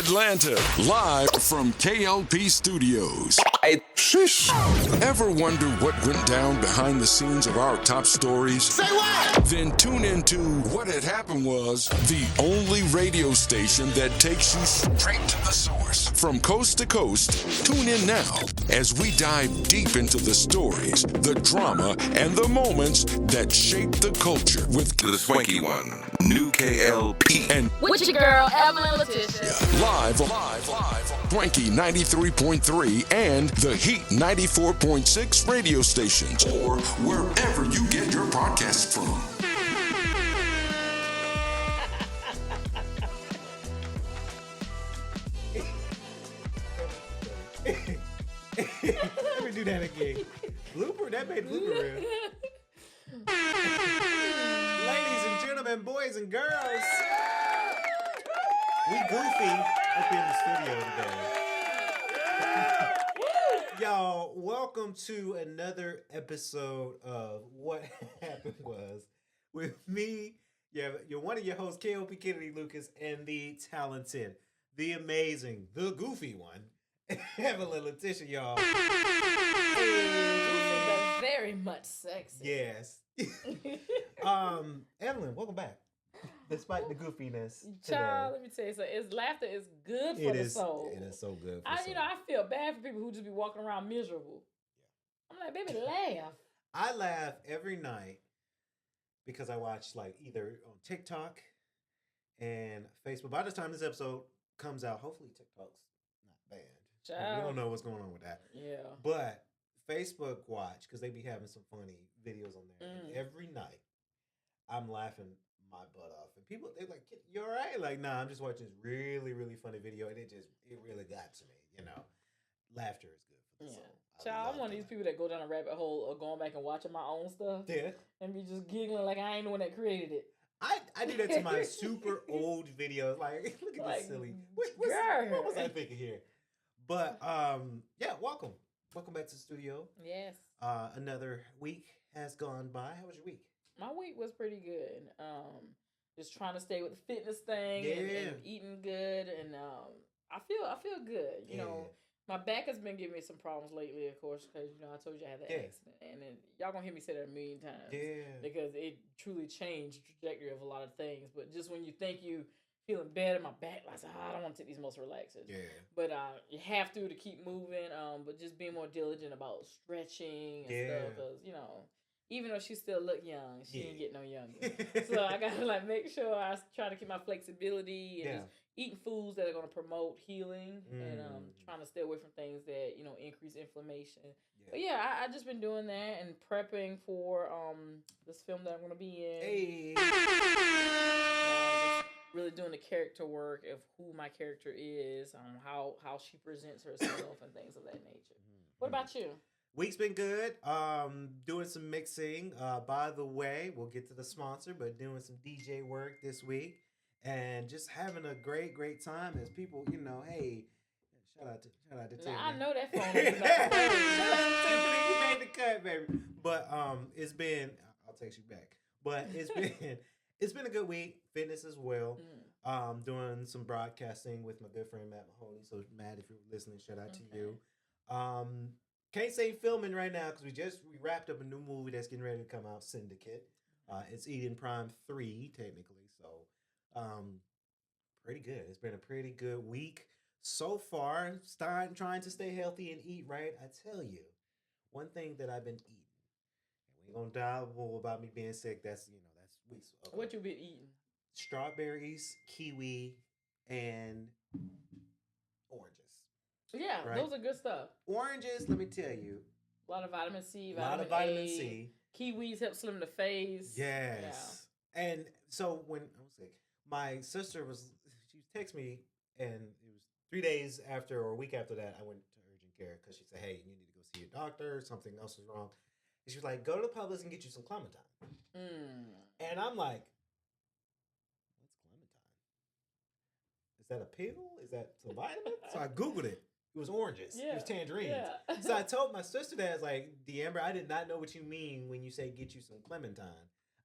Atlanta, live from K.L.P Studios. Sheesh. Ever wonder what went down behind the scenes of our top stories? Say what? Then tune into What Had Happened Was, the only radio station that takes you straight to the source. From coast to coast, tune in now as we dive deep into the stories, the drama, and the moments that shape the culture with The swanky one, new K.L.P. and With your girl, Evelyn Letitia. live, Swanky 93.3 and the Heat 94.6 radio stations, or wherever you get your podcasts from. Let me do that again. Blooper? That made blooper real. Ladies and gentlemen, boys and girls, we goofy up in the studio today. Y'all, welcome to another episode of What Happened Was with me, you're one of your hosts, K.L.P. Kennedy Lucas, and the talented, the amazing, the goofy one, Evelyn Letitia, y'all. Goofy, very much sexy. Yes. Evelyn, welcome back. Despite the goofiness today. Child, let me tell you something. Laughter is good for the soul. It is so good for I the soul. I feel bad for people who just be walking around miserable. I'm like, baby, laugh. I laugh every night because I watch like either on TikTok and Facebook. By the time this episode comes out, hopefully TikTok's not banned. Child. We don't know what's going on with that. Yeah. But Facebook watch, because they be having some funny videos on there. And every night, I'm laughing my butt off. And people, they're like, you all right? Like, nah, I'm just watching this really, really funny video. And it really got to me, you know. Laughter is good for the soul. Child, I'm one of these people that go down a rabbit hole of going back and watching my own stuff. Yeah. And be just giggling like I ain't the one that created it. I do that to my super old videos. Like, look at this silly. What was I thinking here? But, yeah, welcome. Welcome back to the studio. Yes. Another week has gone by. How was your week? My week was pretty good. Just trying to stay with the fitness thing and eating good, and I feel good. You know, my back has been giving me some problems lately, of course, because I told you I had that accident, and then y'all gonna hear me say that a million times. Yeah. Because it truly changed the trajectory of a lot of things. But just when you think you feeling better, my back, I said, I don't want to take these muscle relaxers. Yeah. But you have to keep moving. But just being more diligent about stretching and stuff, because even though she still look young, she ain't getting no younger. So I gotta make sure I try to keep my flexibility and just eating foods that are gonna promote healing and trying to stay away from things that increase inflammation. But I just been doing that and prepping for this film that I'm gonna be in. Really doing the character work of who my character is, how she presents herself and things of that nature. What about you? Week's been good. Doing some mixing. By the way, we'll get to the sponsor, but doing some DJ work this week and just having a great time as people, hey, shout out to Tiffany. I know that phone. Shout out to Tiffany, you made the cut, baby. But it's been, I'll text you back. But it's been a good week. Fitness as well. Doing some broadcasting with my good friend Matt Mahoney. So Matt, if you're listening, shout out to you. Can't say filming right now because we wrapped up a new movie that's getting ready to come out, Syndicate. It's Eden Prime 3, technically. So pretty good. It's been a pretty good week so far. Trying to stay healthy and eat right. I tell you, one thing that I've been eating, and we ain't gonna dive more about me being sick. That's weeks. Okay. What you been eating? Strawberries, kiwi, and oranges. Yeah, right? Those are good stuff. Oranges, let me tell you. A lot of vitamin C, vitamin C. Kiwis help slim the face. Yes. Yeah. And so when I was sick, my sister she texted me, and it was 3 days after or a week after that, I went to urgent care because she said, hey, you need to go see your doctor. Something else is wrong. And she was like, go to the Publix and get you some Clementine. And I'm like, what's Clementine? Is that a pill? Is that some vitamin? So I Googled it. It was oranges. It was tangerines. Yeah. So I told my sister that, I was like, D'Amber, I did not know what you mean when you say get you some Clementine.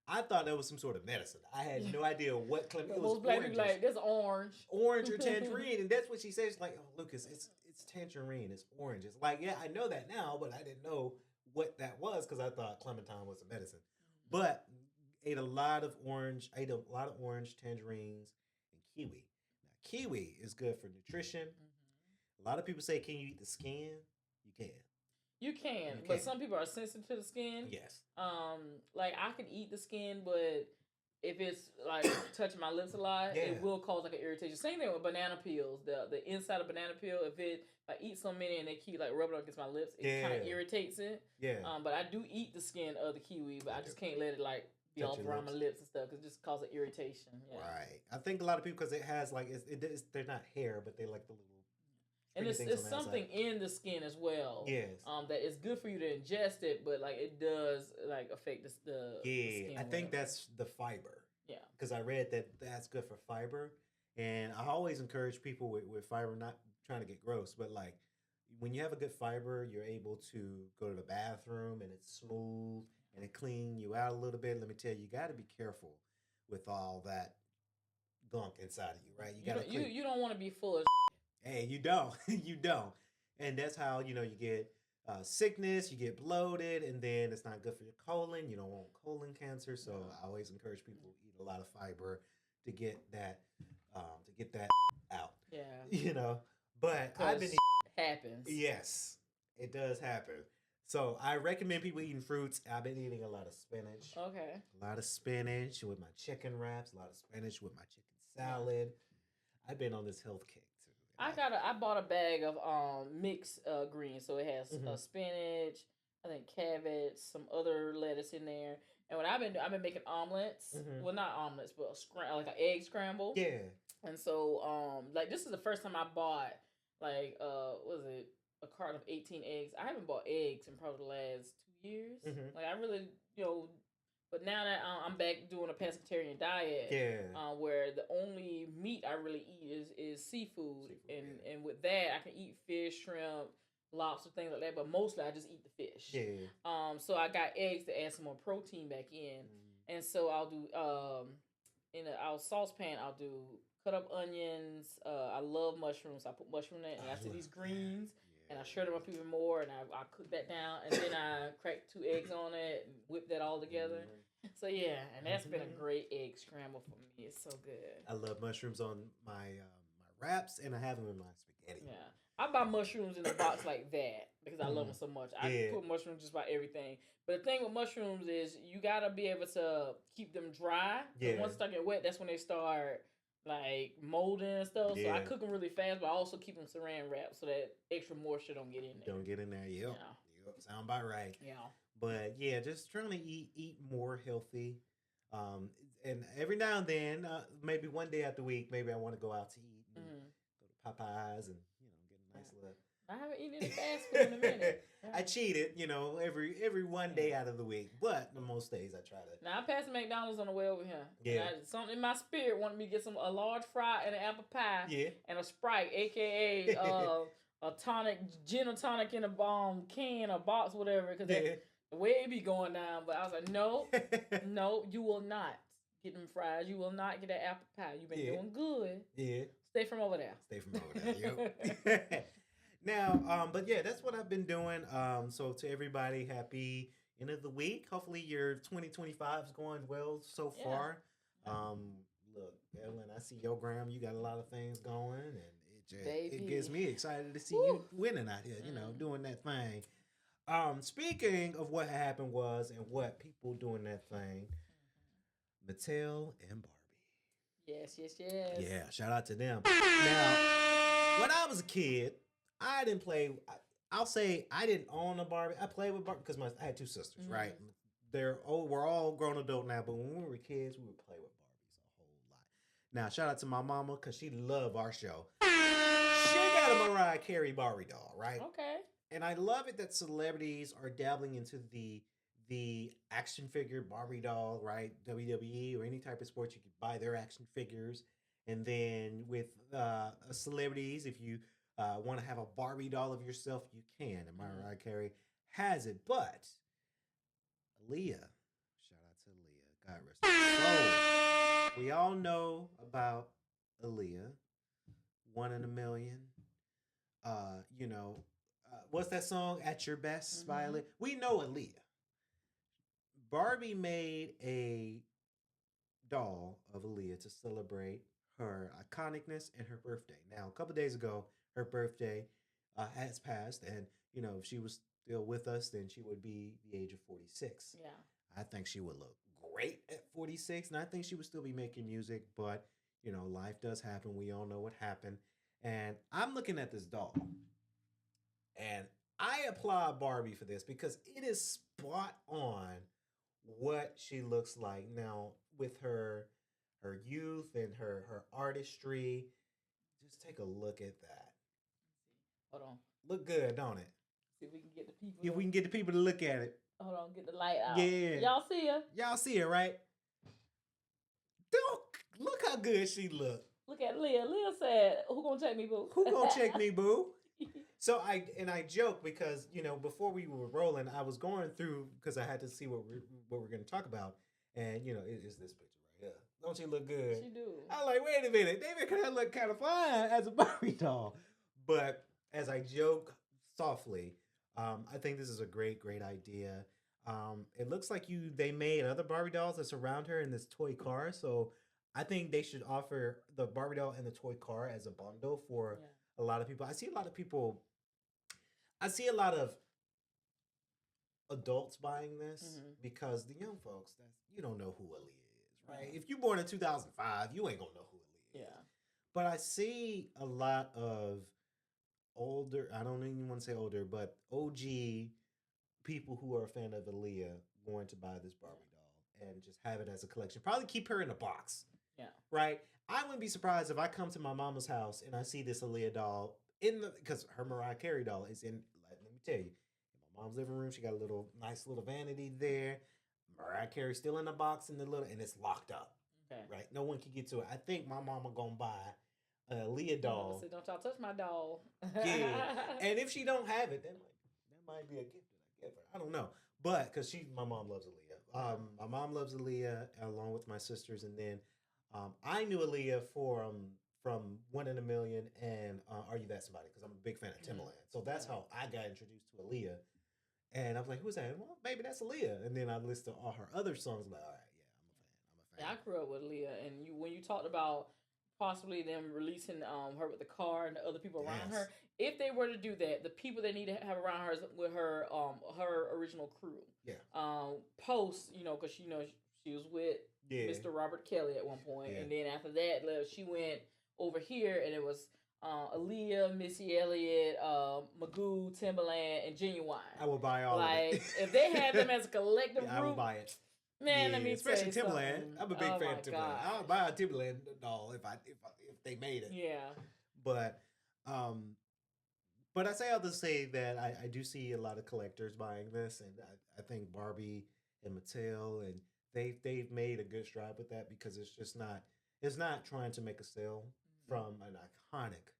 I thought that was some sort of medicine. I had no idea what it was. Most black people like, that's orange. Orange or tangerine. And that's what she said. She's like, oh, Lucas, it's tangerine. It's orange. It's like, yeah, I know that now, but I didn't know what that was because I thought clementine was a medicine. But ate a lot of orange, tangerines, and kiwi. Now, kiwi is good for nutrition. A lot of people say, can you eat the skin? You can. You can, but some people are sensitive to the skin. Yes. Like I can eat the skin, but if it's like touching my lips a lot, it will cause like an irritation. Same thing with banana peels. The inside of banana peel, if I eat so many and they keep like rubbing up against my lips, it kind of irritates it. Yeah. But I do eat the skin of the kiwi, but I just can't let it like be all around my lips and stuff because it just causes irritation. Yeah. Right. I think a lot of people, because it has like they're not hair, but they like the little. And it's something in the skin as well. Yes. That is good for you to ingest it, but like it does like affect the skin. I think that's the fiber. Yeah. Because I read that's good for fiber, and I always encourage people with fiber, not trying to get gross, but like when you have a good fiber, you're able to go to the bathroom and it's smooth and it clean you out a little bit. Let me tell you, you got to be careful with all that gunk inside of you, right? You don't want to be full of. Hey, you don't. You don't. And that's how, you get sickness, you get bloated, and then it's not good for your colon. You don't want colon cancer. So I always encourage people to eat a lot of fiber to get that out. Yeah. But I've been happens. Yes, it does happen. So I recommend people eating fruits. I've been eating a lot of spinach. Okay. A lot of spinach with my chicken wraps, a lot of spinach with my chicken salad. I've been on this health kick. I bought a bag of mixed greens, so it has spinach, I think cabbage, some other lettuce in there. And what I've been making omelets. Well, not omelets, but like an egg scramble. Yeah. And so like this is the first time I bought like what was it, a carton of 18 eggs. I haven't bought eggs in probably the last 2 years. Like I really But now that I'm back doing a pescatarian diet, where the only meat I really eat is seafood, and with that I can eat fish, shrimp, lobster, things like that. But mostly I just eat the fish. Yeah. So I got eggs to add some more protein back in, and so I'll do in our saucepan I'll do cut up onions. I love mushrooms. So I put mushroom in it, and after these greens. And I shred them up even more, and I cook that down, and then I crack 2 eggs on it, and whip that all together. So yeah, and that's been a great egg scramble for me. It's so good. I love mushrooms on my my wraps, and I have them in my spaghetti. Yeah, I buy mushrooms in a box like that because I love them so much. I put mushrooms just about everything. But the thing with mushrooms is you gotta be able to keep them dry. Yeah. Once they get wet, that's when they start like molding and stuff. So I cook them really fast, but I also keep them saran wrapped so that extra moisture don't get in there. Don't get in there. Yep. Sound about right. Yeah. But yeah, just trying to eat more healthy. And every now and then, maybe one day out the week, maybe I want to go out to eat and go to Popeyes and get a nice little. I haven't eaten any fast food in a minute. Yeah. I cheated, every one day out of the week, but most days I try to. Now I passed McDonald's on the way over here. Yeah. Something in my spirit wanted me to get a large fry and an apple pie. Yeah. And a Sprite, aka a tonic, gin or tonic in a can or box, whatever, because the way it be going down. But I was like, no, you will not get them fries. You will not get that apple pie. You've been doing good. Yeah. Stay from over there. Yep. Now, but yeah, that's what I've been doing. So to everybody, happy end of the week. Hopefully your 2025 is going well so far. Look, Ellen, I see your gram. You got a lot of things going, and it gets me excited to see you winning out here. Doing that thing. Speaking of what happened and what people doing that thing, Mattel and Barbie. Yes. Yeah, shout out to them. Now, when I was a kid, I didn't play. I'll say I didn't own a Barbie. I played with Barbie because I had 2 sisters, right? We're all grown adult now, but when we were kids, we would play with Barbies a whole lot. Now, shout out to my mama because she loved our show. She got a Mariah Carey Barbie doll, right? Okay. And I love it that celebrities are dabbling into the action figure Barbie doll, right? WWE or any type of sport, you can buy their action figures. And then with celebrities, if you want to have a Barbie doll of yourself, you can. And Mariah Carey has it. But Aaliyah, shout out to Aaliyah, God rest his soul. We all know about Aaliyah, 1 in a Million. You know, what's that song? At Your Best by Aaliyah. We know Aaliyah. Barbie made a doll of Aaliyah to celebrate her iconicness and her birthday. Now, a couple days ago, her birthday has passed, and if she was still with us, then she would be the age of 46. Yeah. I think she would look great at 46, and I think she would still be making music, but life does happen. We all know what happened. And I'm looking at this doll, and I applaud Barbie for this because it is spot on what she looks like now with her youth and her artistry. Just take a look at that. Hold on. Look good, don't it? See if we can get the people. If we can get the people to look at it. Hold on, get the light out. Yeah. Y'all see her? Y'all see her, right? Don't look how good she look. Look at Leah. Leah said, "Who gonna check me, boo? Who gonna check me, boo?" So I joke because before we were rolling, I was going through because I had to see what we're going to talk about, and it's this picture right here. Don't she look good? She do. I'm like, wait a minute, they make her look kind of fine as a Barbie doll. But as I joke softly, I think this is a great idea. It looks like they made other Barbie dolls that surround her in this toy car, so I think they should offer the Barbie doll and the toy car as a bundle for a lot of people. I see a lot of adults buying this because the young folks, you don't know who Aaliyah is, right? If you're born in 2005, you ain't gonna know who Aaliyah is. But I see a lot of older, I don't even want to say older, but OG people who are a fan of Aaliyah going to buy this Barbie doll and just have it as a collection. Probably keep her in a box. Yeah. Right? I wouldn't be surprised if I come to my mama's house and I see this Aaliyah doll because her Mariah Carey doll is in, let me tell you, in my mom's living room, she got a nice little vanity there. Mariah Carey's still in the box and it's locked up. Okay. Right? No one can get to it. I think my mama gonna buy a Aaliyah doll. So don't y'all touch my doll. Yeah. And if she don't have it, that might be a gift that I give her. I don't know. But because my mom loves Aaliyah. My mom loves Aaliyah along with my sisters, and then I knew Aaliyah from 1 in a Million and Are You That Somebody? Because I'm a big fan of Timbaland. So that's how I got introduced to Aaliyah. And I was like, who's that? Well, baby, that's Aaliyah. And then I listened to all her other songs. I'm like, all right, I'm a fan. Yeah, I grew up with Aaliyah. And when you talked about possibly them releasing her with the car and the other people around her, if they were to do that, the people they need to have around her is with her original crew. Yeah. Post, because she was with Mr. Robert Kelly at one point, and then after that, she went over here, and it was Aaliyah, Missy Elliott, Magoo, Timbaland, and Genuine. I will buy all of it. If they had them as a collective group, I will buy it. Man, let me especially tell you Timbaland. something. I'm a big fan of Timbaland. I'll buy a Timbaland doll if they made it. Yeah. But I say all to say that I do see a lot of collectors buying this, and I think Barbie and Mattel and they've made a good stride with that because it's not trying to make a sale from an iconic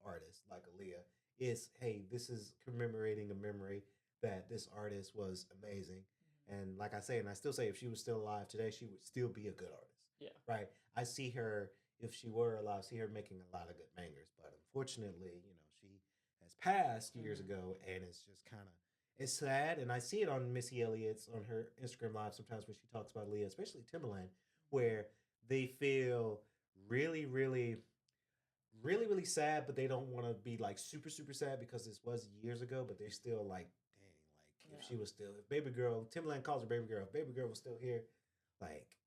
artist like Aaliyah. It's, hey, this is commemorating a memory that this artist was amazing. And like I say, and I still say, if she was still alive today, she would still be a good artist. Yeah. Right. I see her, if she were alive, see her making a lot of good bangers. But unfortunately, she has passed years ago, and it's just it's sad. And I see it on Missy Elliott's, on her Instagram Live sometimes when she talks about Leah, especially Timbaland, where they feel really, really, really, really sad, but they don't want to be like super, super sad because this was years ago, but they're still like, if she was still, if Baby Girl, Timbaland calls her Baby Girl, if Baby Girl was still here, like,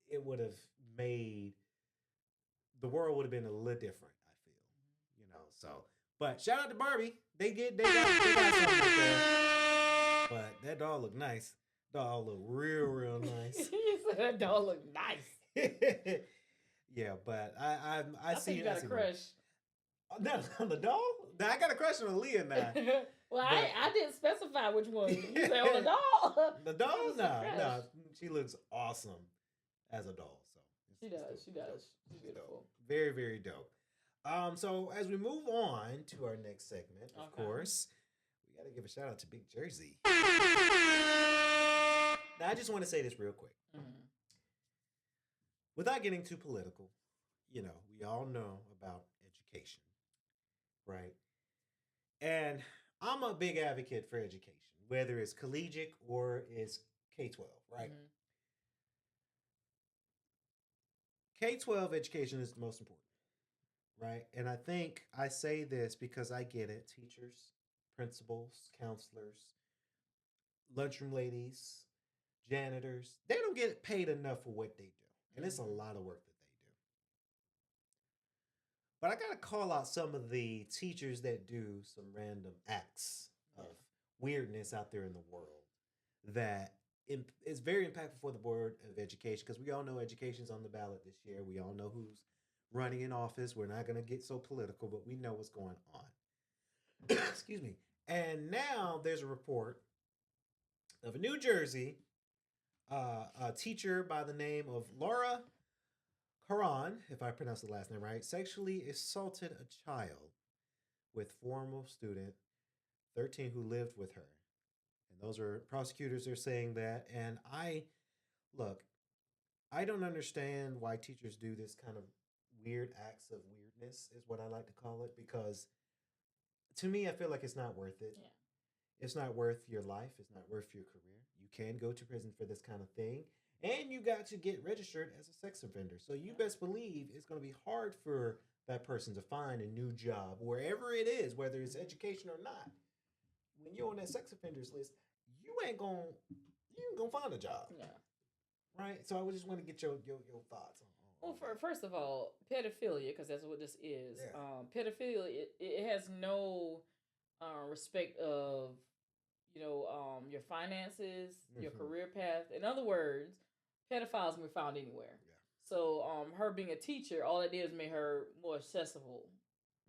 it would have made, the world would have been a little different, I feel, so, but shout out to Barbie, they got something out there, but that doll look nice, doll look real nice. You said that doll look nice. Yeah, but I see, you got a crush. No, on the doll? I got a crush on Aaliyah now. Well, I didn't specify which one. You said on the doll. The doll? No. She looks awesome as a doll. So she does. She's beautiful. Very, very dope. So as we move on to our next segment, of course, we got to give a shout out to Big Jersey. Now, I just want to say this real quick. without getting too political, we all know about education, right? And I'm a big advocate for education, whether it's collegiate or it's K-12, right? Mm-hmm. K-12 education is the most important, right? And I think I say this because I get it. Teachers, principals, counselors, lunchroom ladies, janitors, they don't get paid enough for what they do. And it's a lot of work that they do. But I got to call out some of the teachers that do some random acts of weirdness out there in the world that is very impactful for the board of education because we all know education's on the ballot this year. We all know who's running in office. We're not going to get so political, but we know what's going on. Excuse me. And now there's a report of a New Jersey a teacher by the name of Laura Karan, if I pronounce the last name right, sexually assaulted a child with former student 13 who lived with her. And those are prosecutors are saying that. And look, I don't understand why teachers do this kind of weird acts of weirdness, is what I like to call it, because to me, I feel like it's not worth it. Yeah. It's not worth your life. It's not worth your career. You can go to prison for this kind of thing. And you got to get registered as a sex offender. So you best believe it's going to be hard for that person to find a new job, wherever it is, whether it's education or not. When you're on that sex offenders list, you ain't gonna find a job. Yeah. Right? So I just want to get your thoughts on Well, first of all, pedophilia, because that's what this is. Yeah. Pedophilia, it has no respect of, your finances, your career path. In other words, pedophiles can be found anywhere. Yeah. So, her being a teacher, all it did is make her more accessible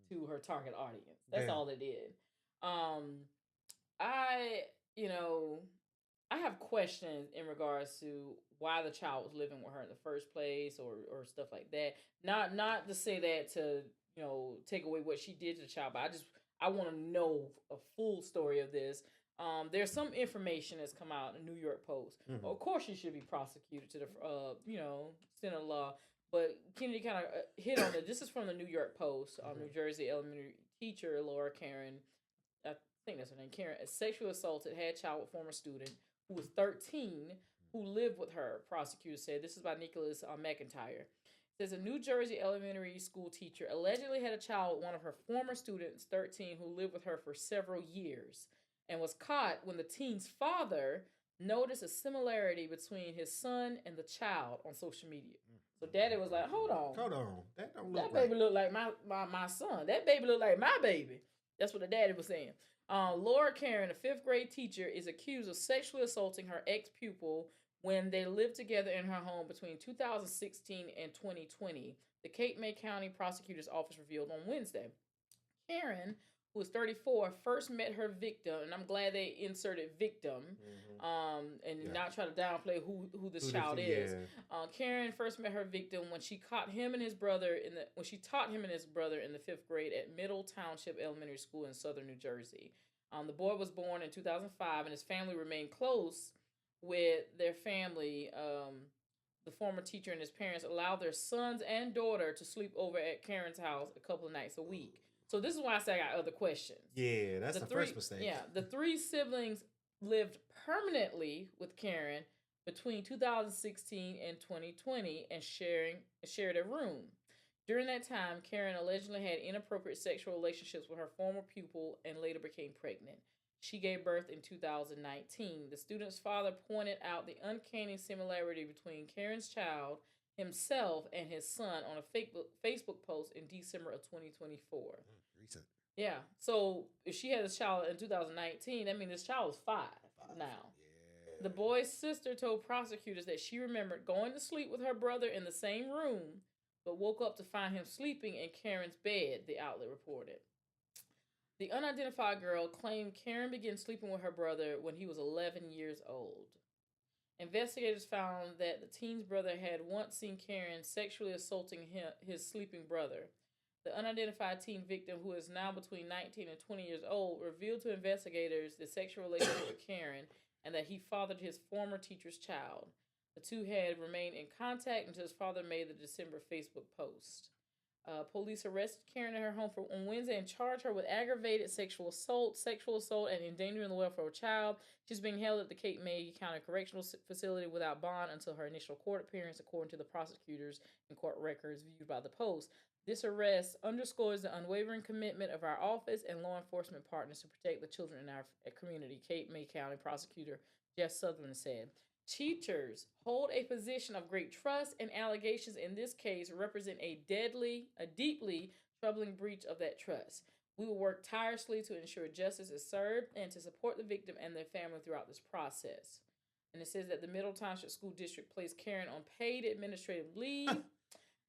to her target audience. That's all it did. I, I have questions in regards to why the child was living with her in the first place, or stuff like that. Not to say that to take away what she did to the child, but I want to know a full story of this. There's some information that's come out in the New York Post. Mm-hmm. Of course, she should be prosecuted to the extent of law. But Kennedy kind of hit on it. This is from the New York Post. New Jersey elementary teacher Laura Karen, I think that's her name, Karen, sexually assaulted had child with former student who was 13 who lived with her. Prosecutors said, this is by Nicholas McIntyre. Says a New Jersey elementary school teacher allegedly had a child with one of her former students, 13, who lived with her for several years, and was caught when the teen's father noticed a similarity between his son and the child on social media. So daddy was like, hold on. That don't look that baby look like my son. That baby look like my baby. That's what the daddy was saying. Laura Karen, a 5th grade teacher, is accused of sexually assaulting her ex-pupil when they lived together in her home between 2016 and 2020. The Cape May County Prosecutor's Office revealed on Wednesday. Karen, who was 34, first met her victim, and I'm glad they inserted victim, and not try to downplay who this child is. Karen first met her victim when she taught him and his brother in the 5th grade at Middle Township Elementary School in southern New Jersey. The boy was born in 2005, and his family remained close with their family. The former teacher and his parents allowed their sons and daughter to sleep over at Karen's house a couple of nights a week. So this is why I say I got other questions. Yeah, that's the first mistake. Yeah, the 3 siblings lived permanently with Karen between 2016 and 2020 and shared a room. During that time, Karen allegedly had inappropriate sexual relationships with her former pupil and later became pregnant. She gave birth in 2019. The student's father pointed out the uncanny similarity between Karen's child himself and his son on a Facebook post in December of 2024. Recent. Yeah. So if she had this child in 2019, that means this child is 5 now. Yeah. The boy's sister told prosecutors that she remembered going to sleep with her brother in the same room, but woke up to find him sleeping in Karen's bed, the outlet reported. The unidentified girl claimed Karen began sleeping with her brother when he was 11 years old. Investigators found that the teen's brother had once seen Karen sexually assaulting his sleeping brother. The unidentified teen victim, who is now between 19 and 20 years old, revealed to investigators the sexual relationship with Karen and that he fathered his former teacher's child. The two had remained in contact until his father made the December Facebook post. Police arrested Karen at her home on Wednesday and charged her with aggravated sexual assault, and endangering the welfare of a child. She's being held at the K.P. County Correctional Facility without bond until her initial court appearance, according to the prosecutors and court records viewed by the Post. This arrest underscores the unwavering commitment of our office and law enforcement partners to protect the children in our community, K.P. County Prosecutor Jeff Sutherland said. Teachers hold a position of great trust, and allegations in this case represent a deeply troubling breach of that trust. We will work tirelessly to ensure justice is served and to support the victim and their family throughout this process. And it says that the Middle Township School District placed Karen on paid administrative leave.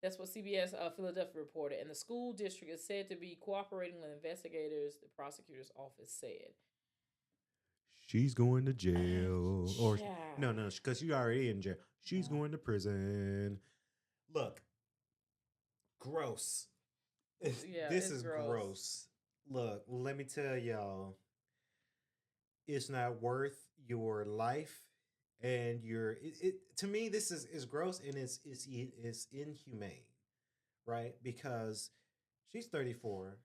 That's what CBS Philadelphia reported. And the school district is said to be cooperating with investigators, the prosecutor's office said. She's going to jail. Or no, because she's already in jail. She's going to prison. Look, gross. This is gross. Look, let me tell y'all, it's not worth your life and your. To me, this is gross and it's inhumane, right? Because she's 34,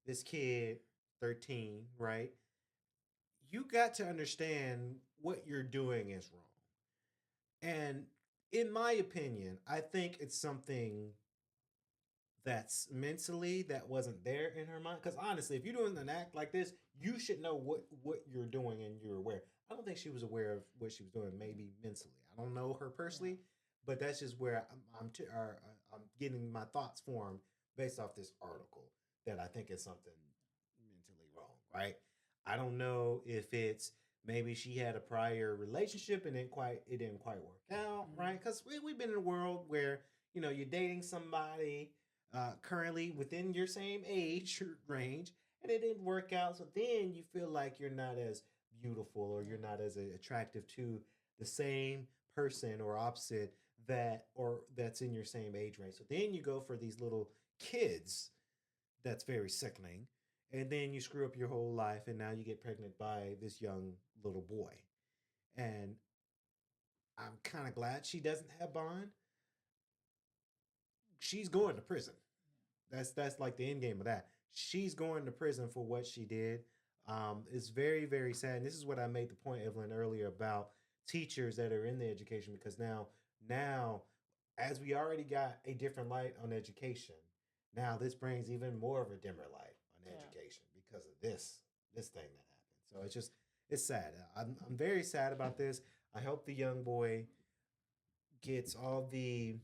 this kid 13, right? You got to understand what you're doing is wrong. And in my opinion, I think it's something that's mentally that wasn't there in her mind. Because honestly, if you're doing an act like this, you should know what you're doing and you're aware. I don't think she was aware of what she was doing, maybe mentally. I don't know her personally, but that's just where I'm getting my thoughts formed based off this article that I think is something mentally wrong, right? I don't know if it's maybe she had a prior relationship and it didn't quite work out, right? Because we've been in a world where you're dating somebody currently within your same age range, and it didn't work out. So then you feel like you're not as beautiful or you're not as attractive to the same person or opposite that's in your same age range. So then you go for these little kids. That's very sickening. And then you screw up your whole life, and now you get pregnant by this young little boy. And I'm kind of glad she doesn't have bond. She's going to prison. That's like the end game of that. She's going to prison for what she did. It's very, very sad. And this is what I made the point, Evelyn, earlier about teachers that are in the education, because now, as we already got a different light on education, now this brings even more of a dimmer light on education because of this thing that happened. So it's sad. I'm very sad about this. I hope the young boy gets all the.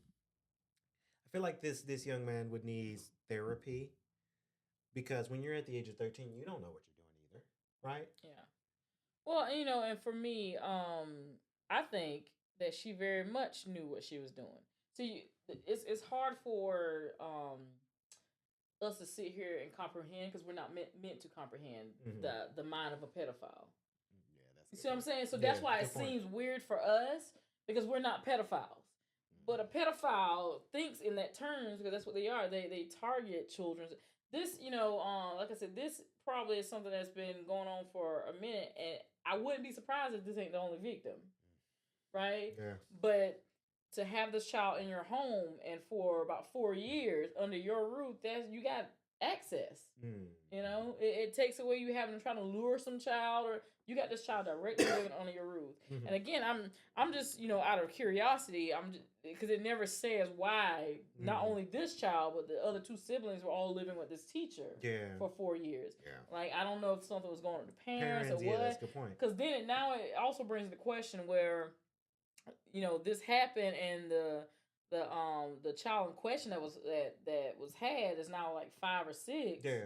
I feel like this young man would need therapy, because when you're at the age of 13, you don't know what you're doing either, right? Yeah. Well, and for me, I think that she very much knew what she was doing. See, it's hard for us to sit here and comprehend, because we're not meant to comprehend the mind of a pedophile. You see what I'm saying? So that's why it seems weird for us, because we're not pedophiles. But a pedophile thinks in that terms, because that's what they are. They target children. This, like I said, this probably is something that's been going on for a minute, and I wouldn't be surprised if this ain't the only victim, right? Yeah. But to have this child in your home and for about 4 years under your roof, you got access. It takes away you having to try to lure some child, or you got this child directly living under your roof. And again, I'm just out of curiosity, because it never says why not only this child but the other two siblings were all living with this teacher for 4 years. Like, I don't know if something was going on with the parents or what. Yeah, that's a good point. Because then now it also brings the question where this happened, and the child in question that was had is now like 5 or 6. Yeah.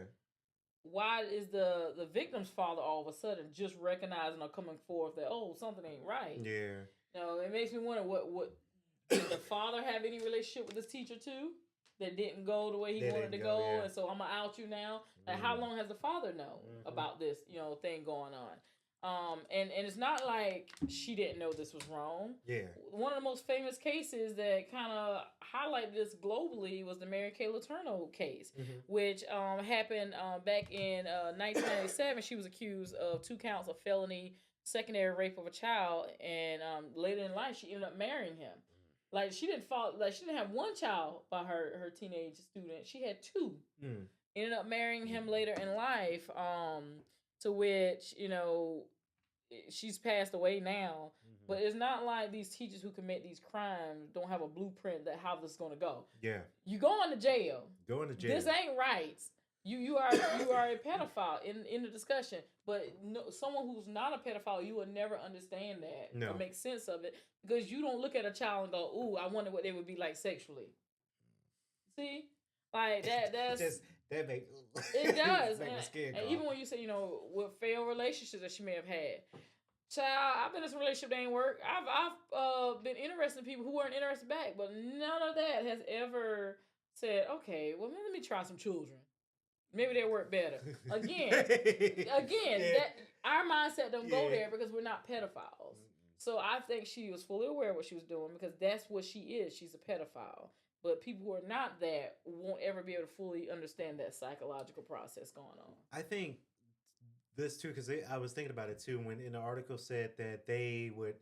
Why is the victim's father all of a sudden just recognizing or coming forth that something ain't right? Yeah. It makes me wonder what did the father have any relationship with this teacher too that didn't go the way he wanted to go, and so I'm gonna out you now. Like, how long has the father known about this thing going on? And it's not like she didn't know this was wrong. Yeah. One of the most famous cases that kind of highlighted this globally was the Mary Kay Letourneau case, which happened back in 1997. She was accused of 2 counts of felony secondary rape of a child, and later in life she ended up marrying him. Like she didn't have one child by her teenage student. She had two. Ended up marrying him later in life. To which she's passed away now. But it's not like these teachers who commit these crimes don't have a blueprint that how this is going to go. Yeah, you going to jail. This ain't right. You are a pedophile in the discussion. But someone who's not a pedophile, you will never understand that or make sense of it, because you don't look at a child and go, "Ooh, I wonder what they would be like sexually." See, like that's that makes it does. And even when you say with failed relationships that she may have had. Child, I've been in some relationship that ain't work. I've been interested in people who weren't interested back, but none of that has ever said, okay, well, let me try some children. Maybe they work better. Again, that our mindset don't go there because we're not pedophiles. So I think she was fully aware of what she was doing, because that's what she is. She's a pedophile. But people who are not that won't ever be able to fully understand that psychological process going on. I think this too, because I was thinking about it too when in the article said that they would,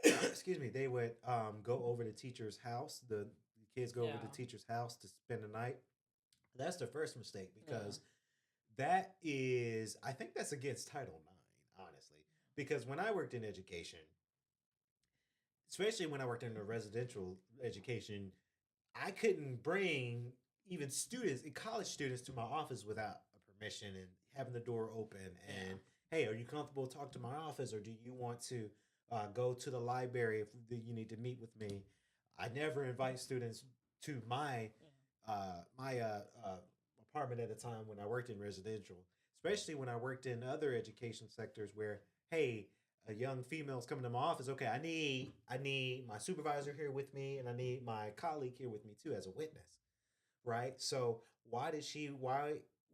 they would go over the teacher's house. The kids go over to the teacher's house to spend the night. That's the first mistake, because that is, I think that's against Title IX, honestly. Because when I worked in education, especially when I worked in the residential education, I couldn't bring even students, college students, to my office without a permission and having the door open and, hey, are you comfortable to talk to my office, or do you want to go to the library if you need to meet with me? I never invite students to my apartment at a time when I worked in residential, especially when I worked in other education sectors where, hey, a young female's coming to my office. Okay, I need my supervisor here with me, and I need my colleague here with me too as a witness, right? So why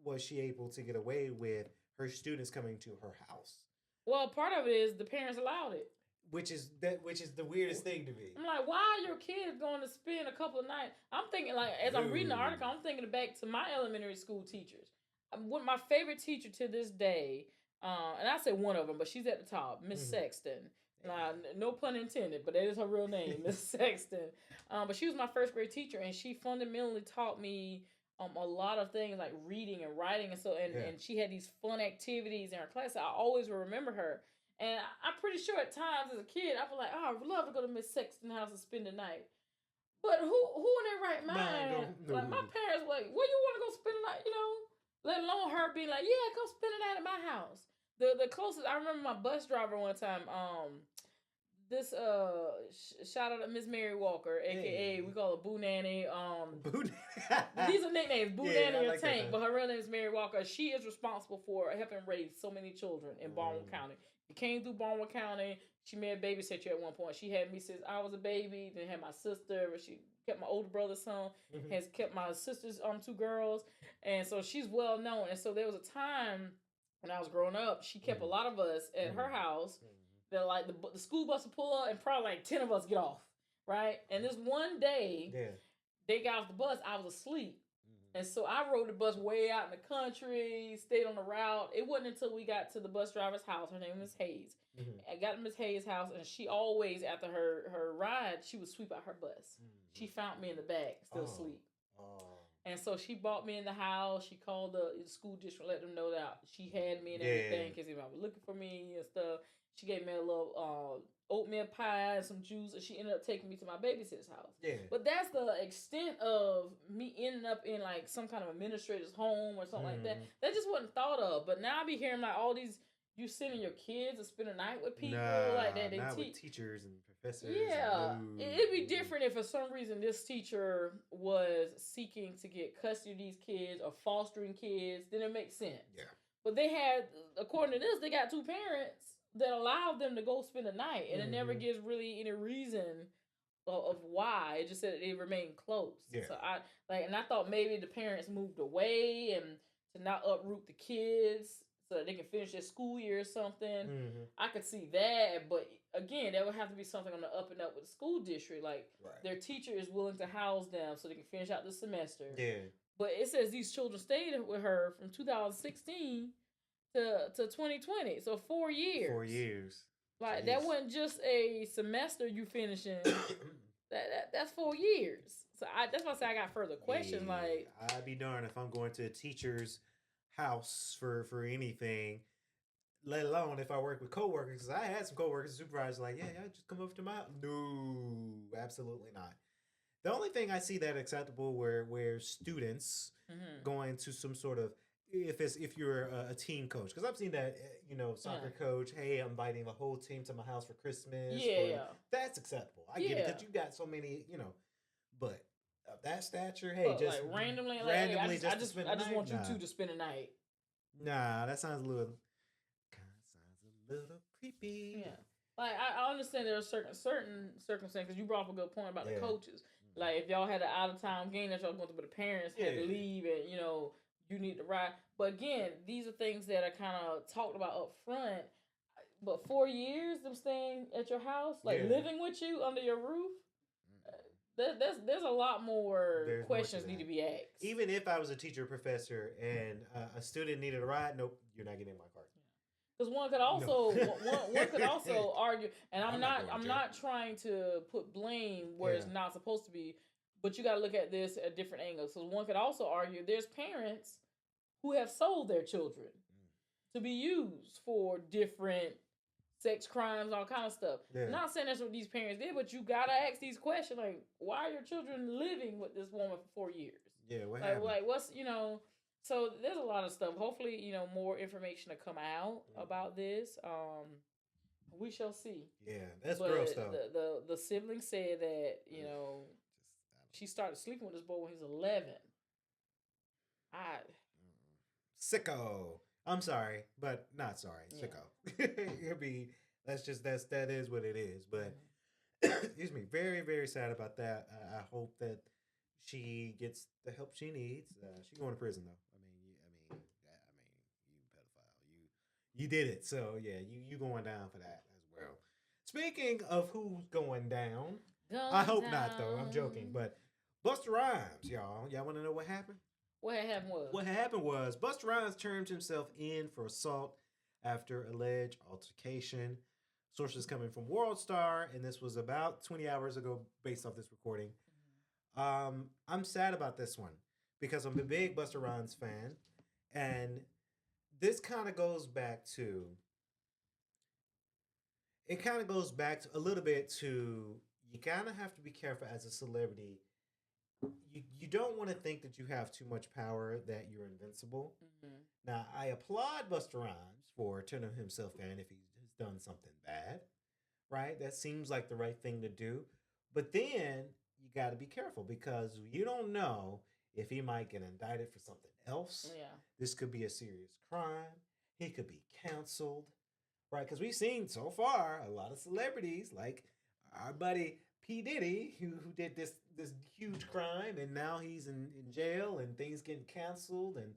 was she able to get away with her students coming to her house? Well, part of it is the parents allowed it. Which is the weirdest thing to me. I'm like, why are your kids going to spend a couple of nights? I'm thinking, like, as I'm reading the article, I'm thinking back to my elementary school teachers. One of my favorite teacher to this day, and I say one of them, but she's at the top, Miss Sexton. No pun intended, but that is her real name, Miss Sexton. But she was my first grade teacher, and she fundamentally taught me a lot of things like reading and writing, and she had these fun activities in her class. I always will remember her. And I'm pretty sure at times as a kid, I feel like, I would love to go to Miss Sexton's house and spend the night. But who in their right mind? Like, my parents were like, where you want to go spend the night, Let alone her being like, yeah, go spend the night at my house. The closest, I remember my bus driver one time, shout out to Miss Mary Walker, aka we call her Boo Nanny. These are nicknames, Boo Nanny or Tank, but her real name is Mary Walker. She is responsible for helping raise so many children in Barnwell County. She came through Barnwell County. She made a babysitter at one point. She had me since I was a baby. Then had my sister. She kept my older brother's son. Has kept my sister's 2 girls, and so she's well known. And so there was a time when I was growing up, she kept a lot of us at her house. That like the school bus would pull up and probably like 10 of us get off, right? And this one day, they got off the bus. I was asleep. And so I rode the bus way out in the country, stayed on the route. It wasn't until we got to the bus driver's house. Her name was Hayes. I got to Miss Hayes' house, and she always, after her ride, she would sweep out her bus. She found me in the back, still asleep. And so she brought me in the house. She called the school district, let them know that she had me and everything, because if I was looking for me and stuff. She gave me a little oatmeal pie and some juice, and she ended up taking me to my babysitter's house. But that's the extent of me ending up in like some kind of administrator's home or something like that. That just wasn't thought of. But now I be hearing like all these, you sending your kids to spend a night with people like that. They with teachers and professors. Yeah, it'd be different if for some reason this teacher was seeking to get custody of these kids or fostering kids. Then it makes sense. Yeah. But they had, according to this, they got 2 parents that allowed them to go spend the night, and it never gives really any reason of why. It just said it remained close. So I thought maybe the parents moved away and to not uproot the kids so that they can finish their school year or something. I could see that, but again, that would have to be something on the up and up with the school district. Like their teacher is willing to house them so they can finish out the semester. But it says these children stayed with her from 2016 to 2020. So 4 years. 4 years. Like Jeez. that wasn't just a semester you finishing. that's 4 years. So that's why I say I got further questions. Yeah, Like I'd be darned if I'm going to a teacher's house for anything, let alone if I work with coworkers. Because I had some coworkers, supervisors, like, yeah, just come over to my house. No, absolutely not. The only thing I see that acceptable where students going to some sort of, if you're a team coach, because I've seen that, soccer coach, hey, I'm inviting the whole team to my house for Christmas. That's acceptable. I get it because you got so many, but of that stature, hey, just like randomly, hey, I just want you two to spend a night. Nah, that sounds a little creepy. Yeah, like I understand there are certain circumstances. You brought up a good point about the coaches. Like if y'all had an out of town game that y'all going to, but the parents had to leave, and you need to ride. But again, these are things that are kind of talked about up front. But 4 years them staying at your house, like living with you under your roof. There's a lot more questions need to be asked. Even if I was a teacher or professor and a student needed a ride, nope, you're not getting in my car. Because one could also argue, and I'm not trying to put blame where it's not supposed to be, but you got to look at this at different angles. So one could also argue there's parents who have sold their children to be used for different sex crimes, all kind of stuff. Yeah. I'm not saying that's what these parents did, but you gotta ask these questions like, why are your children living with this woman for 4 years? Yeah, what happened? Like what's so there's a lot of stuff. Hopefully, more information to come out about this. We shall see. Yeah, that's gross though. The sibling said that, she started sleeping with this boy when he was 11. Sicko. I'm sorry, but not sorry. Sicko. It'll be that is what it is. But excuse me, very, very sad about that. I hope that she gets the help she needs. She's going to prison though. I mean, you pedophile. You did it. So yeah, you going down for that as well. Speaking of who's going down, I hope not though. I'm joking, but Busta Rhymes, y'all want to know what happened? What happened was Busta Rhymes turned himself in for assault after alleged altercation. Sources coming from World Star, and this was about 20 hours ago based off this recording. I'm sad about this one because I'm a big Busta Rhymes fan, and this kind of goes back to a little bit to you kind of have to be careful as a celebrity. You don't want to think that you have too much power, that you're invincible. Now, I applaud Busta Rhymes for turning himself in if he's done something bad, right? That seems like the right thing to do. But then you got to be careful because you don't know if he might get indicted for something else. Yeah. This could be a serious crime. He could be canceled, right? Because we've seen so far a lot of celebrities like our buddy P. Diddy, who did this huge crime, and now he's in jail, and things getting canceled, and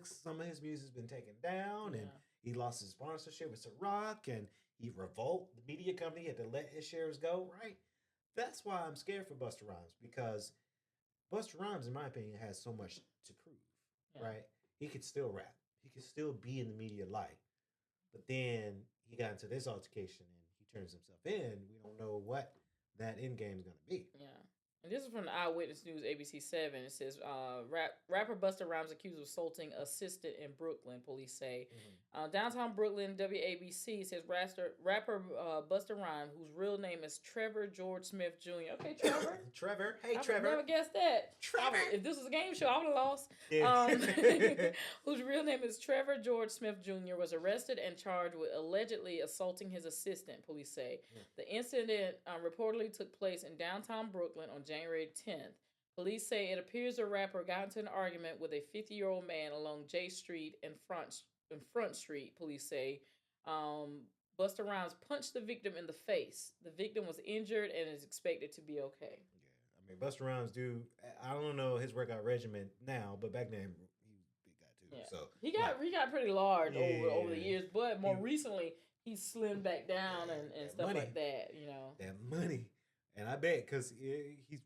some of his music's been taken down, and he lost his sponsorship with Ciroc, and he Revolt, the media company, had to let his shares go, right? That's why I'm scared for Busta Rhymes, because Busta Rhymes, in my opinion, has so much to prove, right? He could still rap. He could still be in the media light. But then he got into this altercation, and he turns himself in. We don't know what that end game is going to be. Yeah. And this is from the Eyewitness News, ABC 7. It says, rapper Busta Rhymes accused of assaulting assistant in Brooklyn, police say. Downtown Brooklyn, WABC says rapper Busta Rhymes, whose real name is Trevor George Smith Jr. Okay, Trevor. Trevor. Hey, I Trevor. I never guessed that. Trevor. If this was a game show, I would have lost. Yeah. Whose real name is Trevor George Smith Jr. was arrested and charged with allegedly assaulting his assistant, police say. The incident reportedly took place in downtown Brooklyn on January 10th. Police say it appears the rapper got into an argument with a 50-year-old man along J Street and Front Street, police say. Busta Rhymes punched the victim in the face. The victim was injured and is expected to be okay. Yeah, I mean, Busta Rhymes I don't know his workout regimen now, but back then he was a big guy too. Yeah. So he got pretty large over the years, but more recently he slimmed back down and stuff like that. That money, and I bet because he's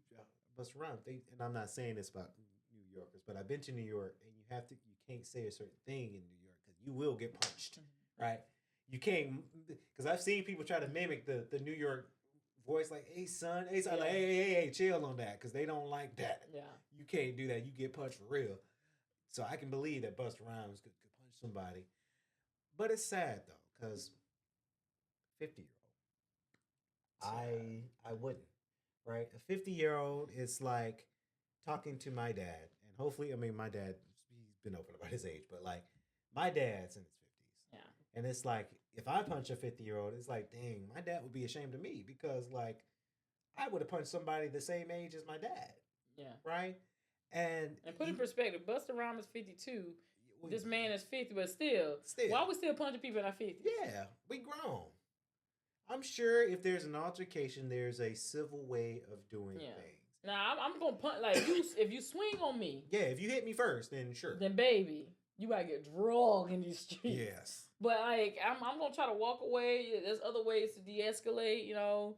Busta Rhymes. And I'm not saying this about New Yorkers, but I've been to New York, and you can't say a certain thing in New York because You will get punched, right? You can't, because I've seen people try to mimic the New York voice, like, hey, son, like, hey, chill on that, because they don't like that. Yeah. You can't do that. You get punched for real. So I can believe that Busta Rhymes could punch somebody. But it's sad, though, because 50-year-old, I wouldn't, right? A 50-year-old is like talking to my dad, and hopefully, I mean, my dad, he's been open about his age, but like, my dad's in his 50s. Yeah. And it's like, if I punch a 50-year-old, it's like, dang, my dad would be ashamed of me because, like, I would have punched somebody the same age as my dad. Yeah. Right? And put in perspective, Busta Rhymes is 52. This man is 50, but still, why are we still punching people in our 50s? Yeah, we grown. I'm sure if there's an altercation, there's a civil way of doing things. Now, I'm going to punch, like, if you swing on me. Yeah, if you hit me first, then sure. Then, baby, you got to get dragged in these streets. Yes. But, like, I'm going to try to walk away. There's other ways to de-escalate, you know.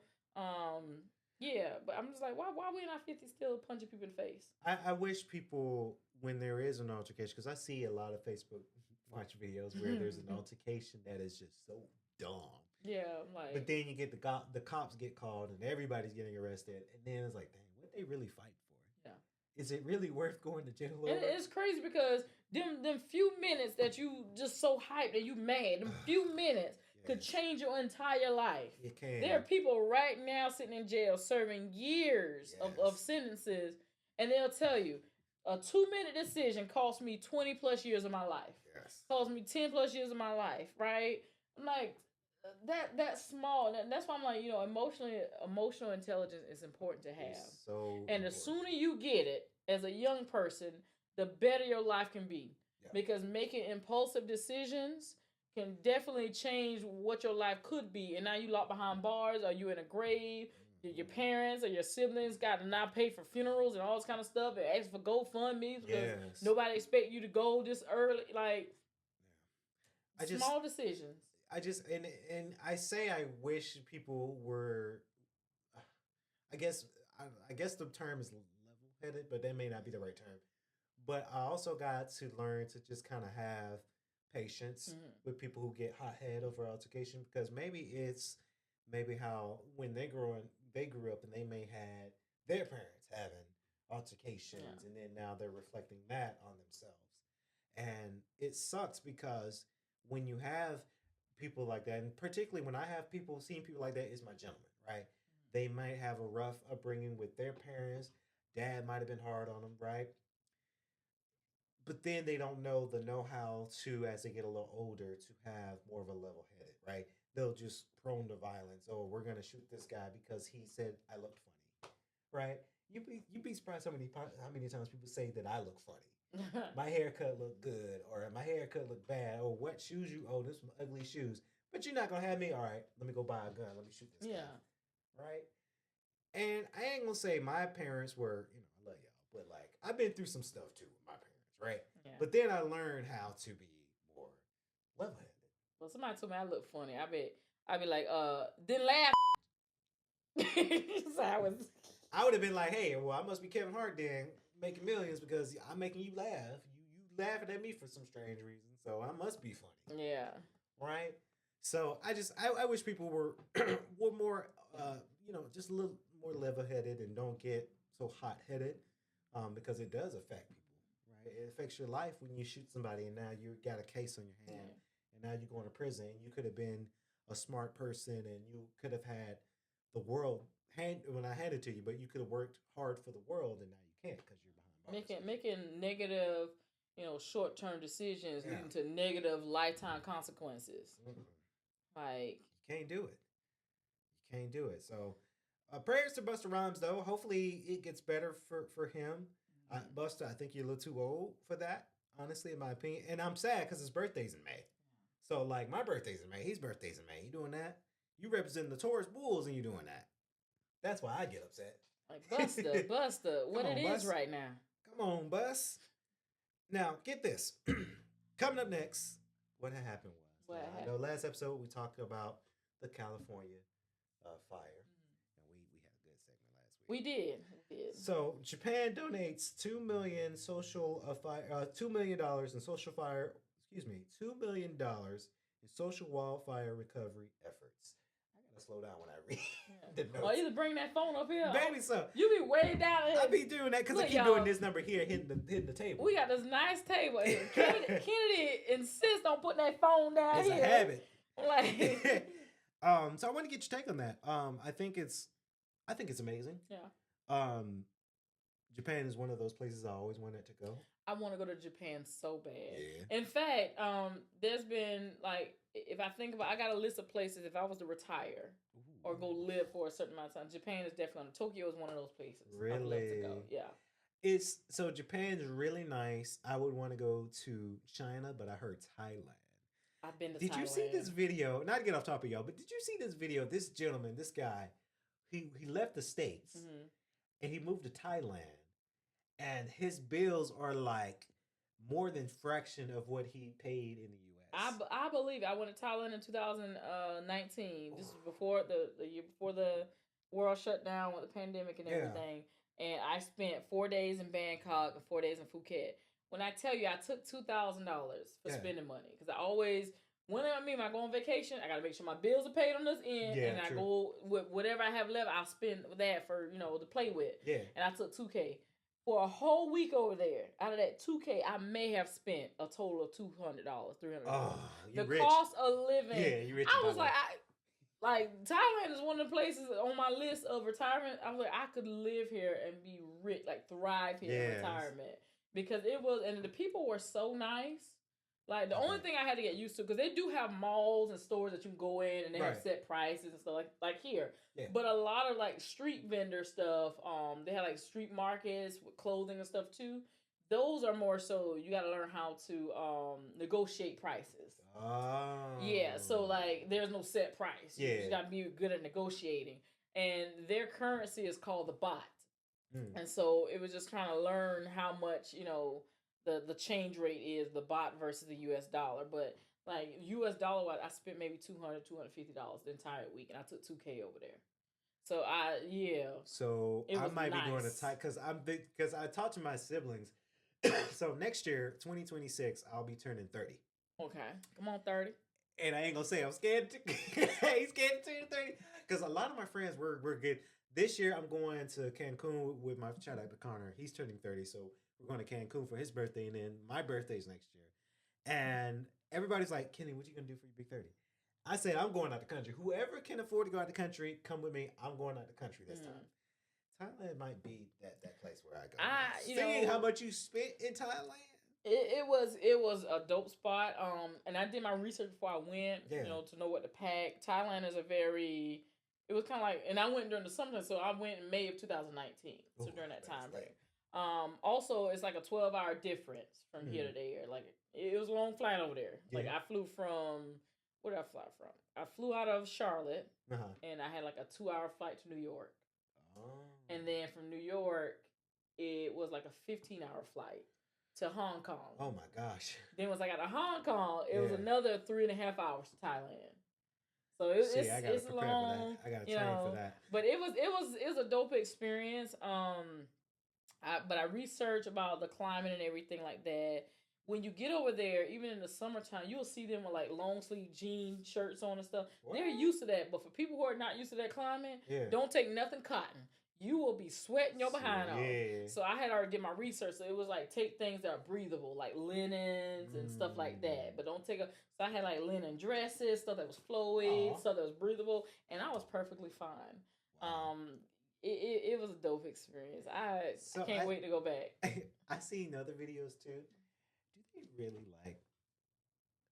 Yeah, but I'm just like, why we in our 50s still punching people in the face? I wish people, when there is an altercation, because I see a lot of Facebook watch videos where there's an altercation that is just so dumb. Yeah, I'm like. But then you get the cops get called and everybody's getting arrested, and then it's like, dang, what they really fight for? Yeah, is it really worth going to jail over? And it's crazy because them few minutes that you just so hyped and you mad, them few minutes could change your entire life. It can. There are people right now sitting in jail serving years of sentences, and they'll tell you a 2-minute decision cost me 20 plus years of my life. Yes, cost me 10 plus years of my life. Right? I'm like. That's small, and that's why I'm like, you know, emotional intelligence is important to have. It's so and important. The sooner you get it as a young person, the better your life can be. Yeah. Because making impulsive decisions can definitely change what your life could be. And now you locked behind bars, or you in a grave. Your parents or your siblings got to not pay for funerals and all this kind of stuff, and ask for GoFundMe because nobody expect you to go this early. Like, small decisions. I just and I say I wish people were. I guess the term is level-headed, but that may not be the right term. But I also got to learn to just kind of have patience with people who get hot-headed over altercation, because maybe how when they grew up and they may had their parents having altercations, and then now they're reflecting that on themselves, and it sucks because when you have people like that, and particularly when I have seeing people like that, is my gentleman, right? They might have a rough upbringing with their parents. Dad might have been hard on them, right? But then they don't know the know-how to, as they get a little older, to have more of a level-headed, right? They'll just prone to violence. Oh, we're gonna shoot this guy because he said I looked funny, right? You'd be surprised how many times people say that I look funny. My haircut look good, or my haircut look bad, or what shoes you own, this some ugly shoes. But you're not gonna have me, all right, let me go buy a gun, let me shoot this guy. Right? And I ain't gonna say my parents were, you know, I love y'all, but like I've been through some stuff too with my parents, right? Yeah. But then I learned how to be more level-headed. Well, somebody told me I look funny. I'd be like, then laugh. So I would have been like, hey, well, I must be Kevin Hart then, making millions because I'm making you laugh. You laughing at me for some strange reason, so I must be funny. Yeah. Right? So I wish people were more, just a little more level-headed and don't get so hot-headed, because it does affect people, right? It affects your life when you shoot somebody and now you got a case on your hand, and now you're going to prison. You could have been a smart person and you could have had the world when I handed it to you, but you could have worked hard for the world, and now you can't because you're behind bars. Making negative, short-term decisions leading to negative lifetime consequences. Like, you can't do it. So, prayers to Busta Rhymes, though. Hopefully, it gets better for him. Busta, I think you're a little too old for that, honestly, in my opinion. And I'm sad because his birthday's in May. So, like, my birthday's in May. His birthday's in May. You doing that? You representing the Taurus Bulls and you doing that. That's why I get upset. Like, Busta, what it is right now. Come on, Bus. Now, get this. Coming up next, what had happened was, I know last episode we talked about the California fire. And we had a good segment last week. We did. So Japan donates $2 million in social $2 million in social wildfire recovery efforts. I gotta slow down when I read the notes. Or either bring that phone up here. Maybe so. You be way down here. I be doing that because I keep doing this number here, hitting the table. We got this nice table. Kennedy insists on putting that phone down it's here. It's a habit. Like, so I want to get your take on that. I think it's amazing. Yeah. Japan is one of those places I always wanted to go. I want to go to Japan so bad. Yeah. In fact, there's been like, if I think about, I got a list of places if I was to retire or go live for a certain amount of time. Japan is definitely on. Tokyo is one of those places. Really? I'd love to go. Yeah. So Japan's really nice. I would want to go to China, but I heard Thailand. I've been to Thailand. Did you see this video? Not to get off topic, y'all, but did you see this video? This gentleman, this guy, he left the States and he moved to Thailand, and his bills are like more than fraction of what he paid in the U.S. I believe I went to Thailand in 2019, just before the year before the world shut down with the pandemic and everything. And I spent 4 days in Bangkok and 4 days in Phuket. When I tell you, I took $2,000 for spending money because I always, when I go on vacation, I got to make sure my bills are paid on this end, and I go with whatever I have left. I'll spend that for to play with. Yeah. And I took $2,000 for a whole week over there. Out of that $2,000, I may have spent a total of $200, $300. Oh, the rich. cost of living. Yeah, you rich. I was like, Thailand is one of the places on my list of retirement. I was like, I could live here and be rich, like thrive here in retirement. Because it was, and the people were so nice. Like, the only thing I had to get used to, because they do have malls and stores that you can go in and they have set prices and stuff like here. Yeah. But a lot of, like, street vendor stuff, they have, like, street markets with clothing and stuff, too. Those are more so, you got to learn how to negotiate prices. Oh. Yeah, so, like, there's no set price. Yeah. You just got to be good at negotiating. And their currency is called the baht. And so it was just trying to learn how much, the change rate is, the baht versus the US dollar. But like US dollar, I spent maybe $200, $250 the entire week, and I took $2,000 over there. So So I might be going to Thai because I talked to my siblings. So next year, 2026, I'll be turning 30. Okay, come on, 30. And I ain't gonna say I'm scared. He's scared to 30 because a lot of my friends we're good. This year, I'm going to Cancun with my shout out to Connor. He's turning 30, so we're going to Cancun for his birthday, and then my birthday's next year. And everybody's like, Kenny, what you going to do for your big 30? I said, I'm going out the country. Whoever can afford to go out the country, come with me. I'm going out the country this time. Thailand might be that place where I go. Seeing how much you spent in Thailand. It was a dope spot. And I did my research before I went, to know what to pack. Thailand is it was kind of like, and I went during the summertime, so I went in May of 2019. So during that time frame. Also, it's like a 12-hour difference from here to there. Like, it was a long flight over there. Yeah. Like, I flew from, where did I fly from? I flew out of Charlotte, and I had like a 2-hour flight to New York. Oh. And then from New York, it was like a 15-hour flight to Hong Kong. Oh my gosh. Then once I got to Hong Kong, it was another 3.5 hours to Thailand. So it's long. I gotta train for that. But it was a dope experience. But I researched about the climate and everything like that. When you get over there, even in the summertime, you'll see them with like long sleeve jean shirts on and stuff. What? They're used to that. But for people who are not used to that climate, don't take nothing cotton. You will be sweating your behind off. So I had already did my research. So it was like take things that are breathable, like linens and stuff like that. But don't take so I had like linen dresses, stuff that was flowy, stuff that was breathable, and I was perfectly fine. Wow. It was a dope experience. I can't wait to go back. I seen other videos too. Do they really like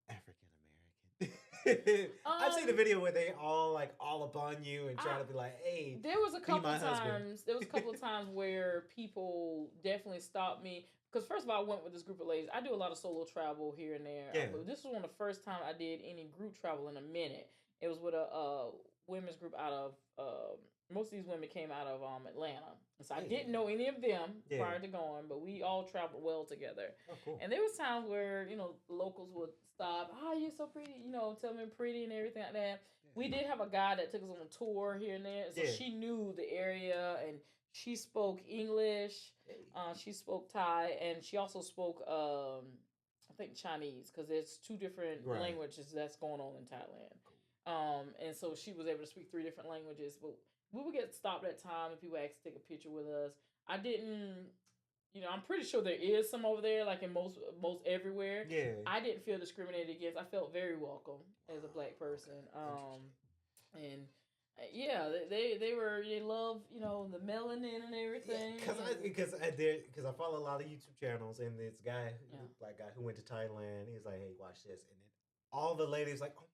African American? I've seen a video where they all up on you and try to be like, "Hey." There was a couple of times. There was a couple of times where people definitely stopped me because first of all, I went with this group of ladies. I do a lot of solo travel here and there. Yeah. But this was one of the first time I did any group travel in a minute. It was with a women's group out of. Most of these women came out of Atlanta. So I didn't know any of them prior to going, but we all traveled well together. Oh, cool. And there was times where, locals would stop, you're so pretty, tell me I'm pretty and everything like that. Yeah. We did have a guy that took us on a tour here and there. So she knew the area and she spoke English. She spoke Thai and she also spoke, I think Chinese, because there's 2 different languages that's going on in Thailand. And so she was able to speak 3 different languages. But we would get stopped at time and people asked to take a picture with us. I didn't, I'm pretty sure there is some over there, like in most everywhere. Yeah. I didn't feel discriminated against. I felt very welcome as a black person. And yeah, they love the melanin and everything. Because I follow a lot of YouTube channels, and this guy, black guy who went to Thailand, he's like, hey, watch this, and then all the ladies like, oh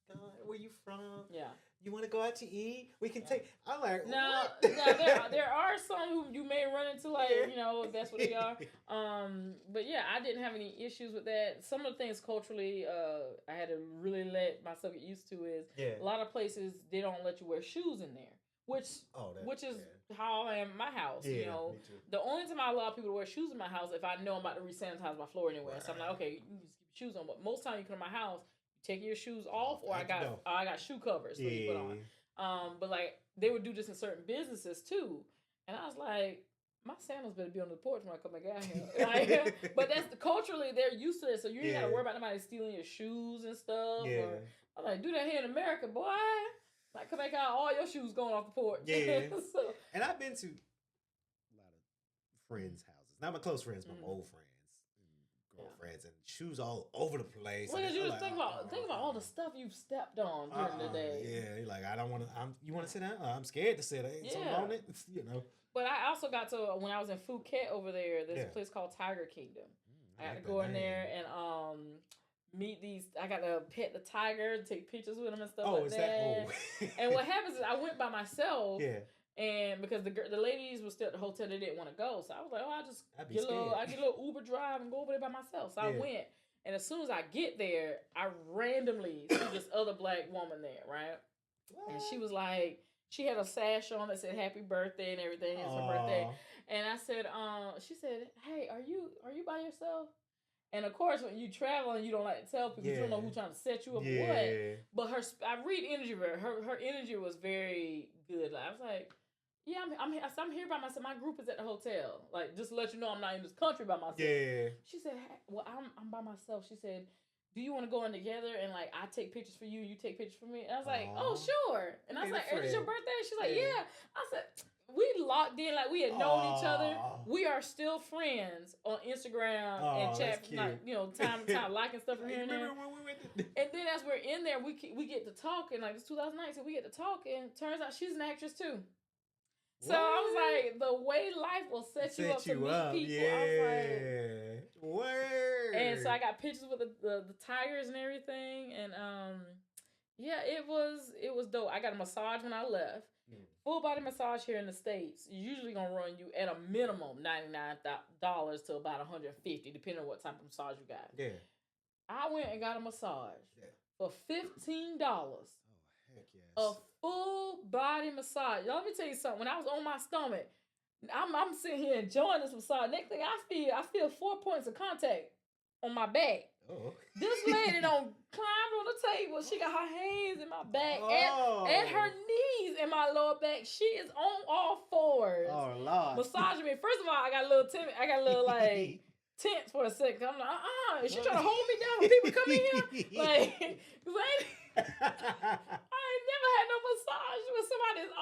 my god, where you from? Yeah. You want to go out to eat? We can take. I'm like, now there are some who you may run into, like, if that's what they are. But yeah, I didn't have any issues with that. Some of the things culturally, I had to really let myself get used to is a lot of places they don't let you wear shoes in there, which is how I am in my house. Yeah, me too. The only time I allow people to wear shoes in my house if I know I'm about to re-sanitize my floor anyway. So I'm like, okay, you can just keep your shoes on. But most time you come to my house, taking your shoes off, or I got shoe covers for you to put on. But like they would do this in certain businesses too, and I was like, my sandals better be on the porch when I come back out here. But that's culturally they're used to it, so you ain't got to worry about nobody stealing your shoes and stuff. Yeah. Or, I'm like, do that here in America, boy. Like come back out, all your shoes going off the porch. Yeah. And I've been to a lot of friends' houses, not my close friends, but my old friends. Girlfriends and shoes all over the place. Well, you just think about all the stuff you've stepped on during the day. Yeah, you're like, I don't want to. You want to sit down? I'm scared to sit. Ain't something on it, But I also got to when I was in Phuket over there. There's a place called Tiger Kingdom. I got to go in there and meet these. I got to pet the tiger, take pictures with them and stuff like that. And what happens is I went by myself. Yeah. And because the ladies were still at the hotel, they didn't want to go. So I was like, I get a little Uber drive and go over there by myself. So I went. And as soon as I get there, I randomly see this other black woman there, right? What? And she was like, she had a sash on that said happy birthday and everything. It's her birthday. And I said, she said, hey, are you by yourself? And of course, when you travel and you don't like to tell people, you don't know who's trying to set you up or what. But I read energy. Her energy was very good. Like, I was like, yeah, I'm here by myself. My group is at the hotel. Like, just to let you know I'm not in this country by myself. Yeah. She said, hey, well, I'm by myself. She said, do you want to go in together and, like, I take pictures for you, you take pictures for me? And I was like, oh, sure. And I was like, is your birthday? She's like, yeah. I said, we locked in like we had known each other. We are still friends on Instagram and chat, like, time to time, liking stuff from here and there. And then as we're in there, we get to talking. Like, it's 2009, so we get to talking. Turns out she's an actress too. So I was like, the way life will set you up to meet people. Yeah. I was like, word. And so I got pictures with the tigers and everything, and it was dope. I got a massage when I left. Full body massage here in the States, usually gonna run you at a minimum $99 to about $150, depending on what type of massage you got. Yeah. I went and got a massage for $15. Oh, heck yes. A full body massage. Y'all, let me tell you something. When I was on my stomach, I'm sitting here enjoying this massage. Next thing I feel 4 points of contact on my back. Oh. This lady don't climb on the table. She got her hands in my back and her knees in my lower back. She is on all fours. Oh Lord. Massaging me. First of all, I got a little timid. I got a little like tense for a second. I'm like, is she trying to hold me down when people come in here? Like, I ain't never had no massage with somebody that's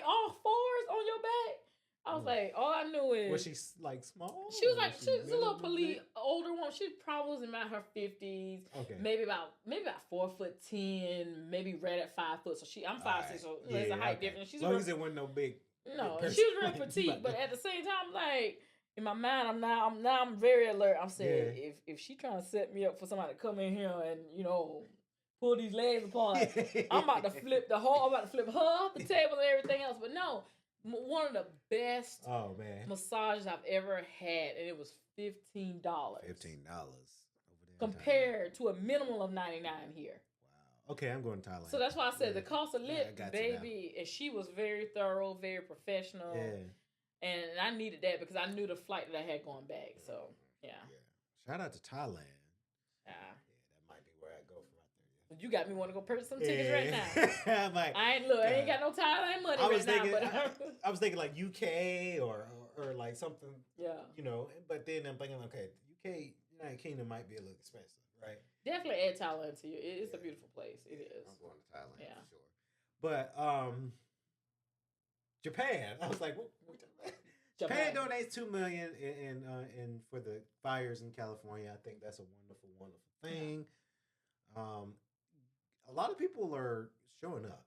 all fours on your back. I was like, all I knew is... Was she, like, small? She was like, she's a little older woman. She probably was in about her 50s. Okay. Maybe about 4'10", maybe right at 5 foot. So I'm 5'6", so there's a height difference. As long as it wasn't no big... No, she was real petite. But at the same time, like, in my mind, I'm very alert. I'm saying, if she trying to set me up for somebody to come in here and, pull these legs apart, I'm about to flip her off the table and everything else. But no... One of the best massages I've ever had, and it was $15. $15 compared to a minimum of $99 here. Wow. Okay, I'm going to Thailand. So that's why I said the cost of living, baby. And she was very thorough, very professional. Yeah. And I needed that because I knew the flight that I had going back. So yeah. Shout out to Thailand. You got me want to go purchase some tickets right now. I'm like, I ain't got no Thailand money now. I was thinking like UK or like something. Yeah. But then I'm thinking, okay, UK United Kingdom might be a little expensive, right? Definitely add Thailand to you. It's a beautiful place. It is. I'm going to Thailand Yeah. for sure. But Japan, I was like, what? Japan donates $2 million in for the fires in California. I think that's a wonderful, wonderful thing. A lot of people are showing up,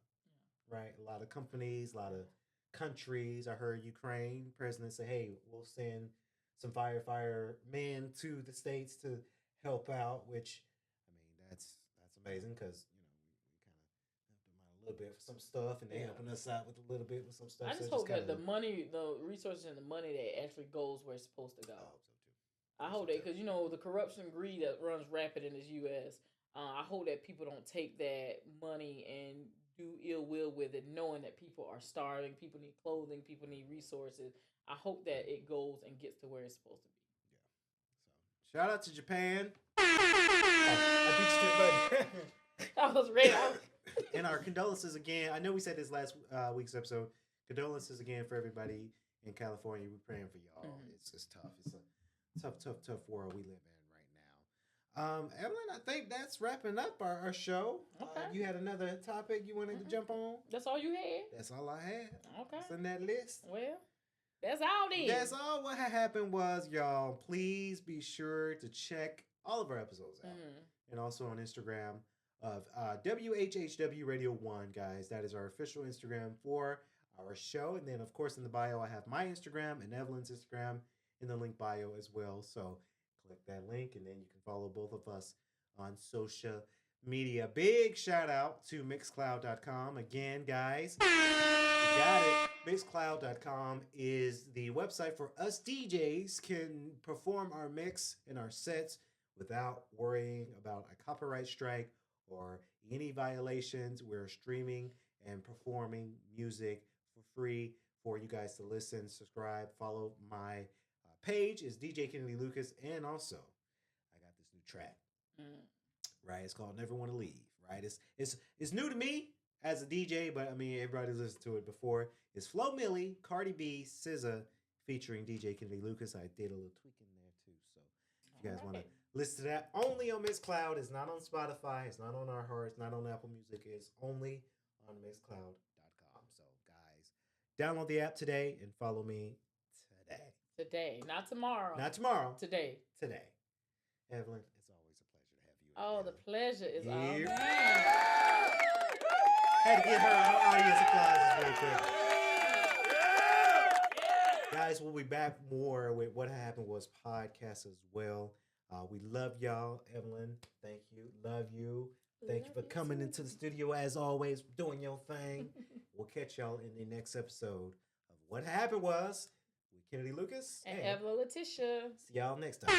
right? A lot of companies, a lot of countries. I heard Ukraine president say, "Hey, we'll send some firemen to the states to help out." Which, I mean, that's amazing because we kind of helped them out a little bit for some stuff, and they helping us out with a little bit with some stuff. I just hope that the money, the resources, and the money that actually goes where it's supposed to go. I hope so too. I hope that, because the corruption and greed that runs rampant in this U.S. I hope that people don't take that money and do ill will with it, knowing that people are starving, people need clothing, people need resources. I hope that it goes and gets to where it's supposed to be. Yeah. So shout out to Japan. I beat you to the button. I was ready. And our condolences again. I know we said this last week's episode. Condolences again for everybody in California. We're praying for y'all. It's just tough. It's a tough world we live in. Evelyn, I think that's wrapping up our show. Okay. You had another topic you wanted to jump on? That's all you had? That's all I had. Okay. It's in that list. Well, that's all then. That's all. What happened was, y'all, please be sure to check all of our episodes out. And also on Instagram of WHHW Radio 1, guys. That is our official Instagram for our show. And then, of course, in the bio, I have my Instagram and Evelyn's Instagram in the link bio as well. So click that link, and then you can follow both of us on social media. Big shout out to Mixcloud.com. Again, guys, you got it. Mixcloud.com is the website for us DJs can perform our mix and our sets without worrying about a copyright strike or any violations. We're streaming and performing music for free for you guys to listen, subscribe, follow my page is DJ Kennedy Lucas, and also I got this new track, right? It's called "Never Want to Leave." Right? It's new to me as a DJ, but I mean everybody listened to it before. It's Flo Milli, Cardi B, SZA featuring DJ Kennedy Lucas. I did a little tweaking there too, so if you guys want to listen to that, only on Mixcloud. It's not on Spotify. It's not on our heart. It's not on Apple Music. It's only on Mixcloud.com. So guys, download the app today and follow me today. Today, not tomorrow. Not tomorrow. Today. Evelyn, it's always a pleasure to have you. Oh, the pleasure is all mine. Had to get her audience applause real quick. Guys, we'll be back more with What Happened Was podcast as well. We love y'all. Evelyn, thank you. Love you. Thank you for coming into the studio as always, doing your thing. We'll catch y'all in the next episode of What Happened Was. Kennedy Lucas and Evelyn Letitia. See y'all next time.